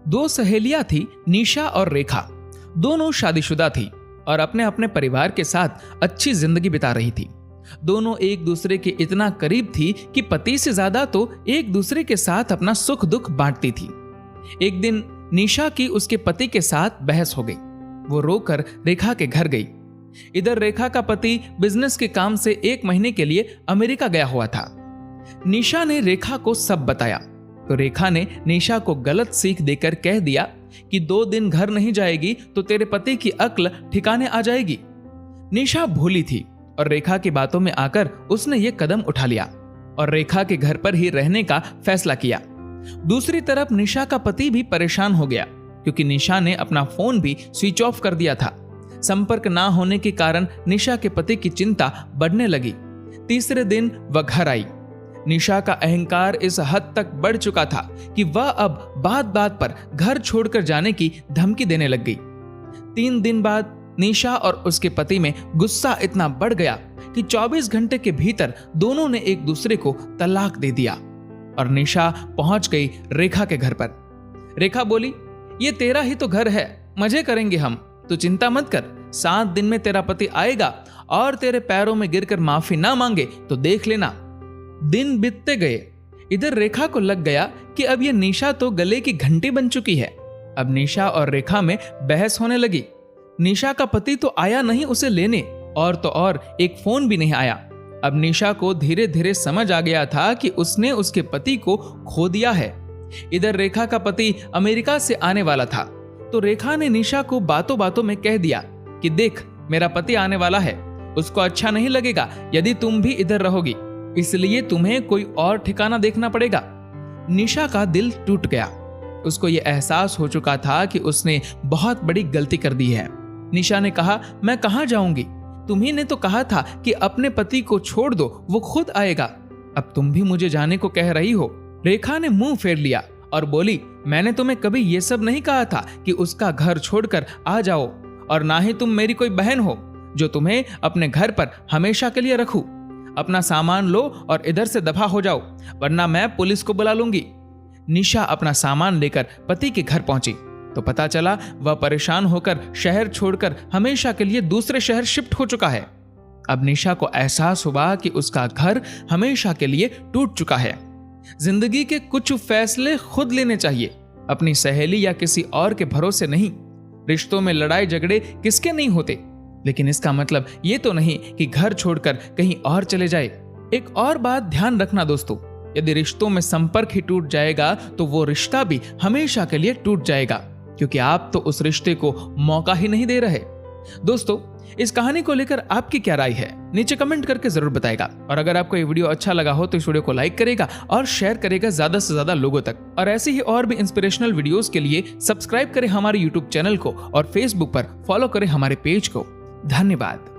दो सहेलियां थी, निशा और रेखा। दोनों शादीशुदा थी और अपने अपने परिवार के साथ अच्छी जिंदगी बिता रही थी। दोनों एक दूसरे के इतना करीब थी कि पति से ज्यादा तो एक दूसरे के साथ अपना सुख दुख बांटती थी। एक दिन निशा की उसके पति के साथ बहस हो गई। वो रोकर रेखा के घर गई। इधर रेखा का पति बिजनेस के काम से 1 महीने के लिए अमेरिका गया हुआ था। निशा ने रेखा को सब बताया तो रेखा ने निशा को गलत सीख देकर कह दिया कि 2 दिन घर नहीं जाएगी तो तेरे पति की अक्ल ठिकाने आ जाएगी। निशा भोली थी और रेखा की बातों में आकर उसने ये कदम उठा लिया और रेखा के घर पर ही रहने का फैसला किया। दूसरी तरफ निशा का पति भी परेशान हो गया क्योंकि निशा ने अपना फोन भी स्विच ऑफ कर दिया था। संपर्क ना होने के कारण निशा के पति की चिंता बढ़ने लगी। तीसरे दिन वह घर आई। निशा का अहंकार इस हद तक बढ़ चुका था कि वह अब बात बात पर घर छोड़कर जाने की धमकी देने लग गई। 3 दिन बाद निशा और उसके पति में गुस्सा इतना बढ़ गया कि 24 घंटे के भीतर दोनों ने एक दूसरे को तलाक दे दिया और निशा पहुंच गई रेखा के घर पर। रेखा बोली, ये तेरा ही तो घर है, मजे करेंगे हम, तो चिंता मत कर। 7 दिन में तेरा पति आएगा और तेरे पैरों में गिरकर माफी ना मांगे तो देख लेना। दिन बीतते गए। इधर रेखा को लग गया कि अब ये निशा तो गले की घंटी बन चुकी है। अब निशा और रेखा में बहस होने लगी। निशा का पति तो आया नहीं उसे लेने, और तो और एक फोन भी नहीं आया। अब निशा को धीरे धीरे समझ आ गया था कि उसने उसके पति को खो दिया है। इधर रेखा का पति अमेरिका से आने वाला था तो रेखा ने निशा को बातों बातों में कह दिया कि देख, मेरा पति आने वाला है, उसको अच्छा नहीं लगेगा यदि तुम भी इधर रहोगी, इसलिए तुम्हें कोई और ठिकाना देखना पड़ेगा। निशा का दिल टूट गया। उसको यह एहसास हो चुका था कि उसने बहुत बड़ी गलती कर दी है। निशा ने कहा, मैं कहां जाऊंगी? तुम्ही ने तो कहा था कि अपने पति को छोड़ दो, वो खुद आएगा। अब तुम भी मुझे जाने को कह रही हो। रेखा ने मुंह फेर लिया और बोली, मैंने तुम्हें कभी ये सब नहीं कहा था कि उसका घर छोड़कर आ जाओ, और ना ही तुम मेरी कोई बहन हो जो तुम्हें अपने घर पर हमेशा के लिए रखूं। अपना सामान लो और इधर से दफा हो जाओ, वरना मैं पुलिस को बुला लूंगी। निशा अपना सामान लेकर पति के घर पहुंची तो पता चला वह परेशान होकर शहर छोड़कर हमेशा के लिए दूसरे शहर शिफ्ट हो चुका है। अब निशा को एहसास हुआ कि उसका घर हमेशा के लिए टूट चुका है। जिंदगी के कुछ फैसले खुद लेने चाहिए, अपनी सहेली या किसी और के भरोसे नहीं। रिश्तों में लड़ाई झगड़े किसके नहीं होते, लेकिन इसका मतलब ये तो नहीं कि घर छोड़कर कहीं और चले जाए। एक और बात ध्यान रखना दोस्तों, यदि रिश्तों में संपर्क ही टूट जाएगा तो वो रिश्ता भी हमेशा के लिए टूट जाएगा, क्योंकि आप तो उस रिश्ते को मौका ही नहीं दे रहे। दोस्तों, इस कहानी को लेकर आपकी क्या राय है नीचे कमेंट करके जरूर बताएगा। और अगर आपको ये वीडियो अच्छा लगा हो तो इस वीडियो को लाइक करेगा और शेयर करेगा ज्यादा से ज्यादा लोगों तक। और ऐसे ही और भी इंस्पिरेशनल वीडियोस के लिए सब्सक्राइब करें हमारे यूट्यूब चैनल को और फेसबुक पर फॉलो करें हमारे पेज को। धन्यवाद।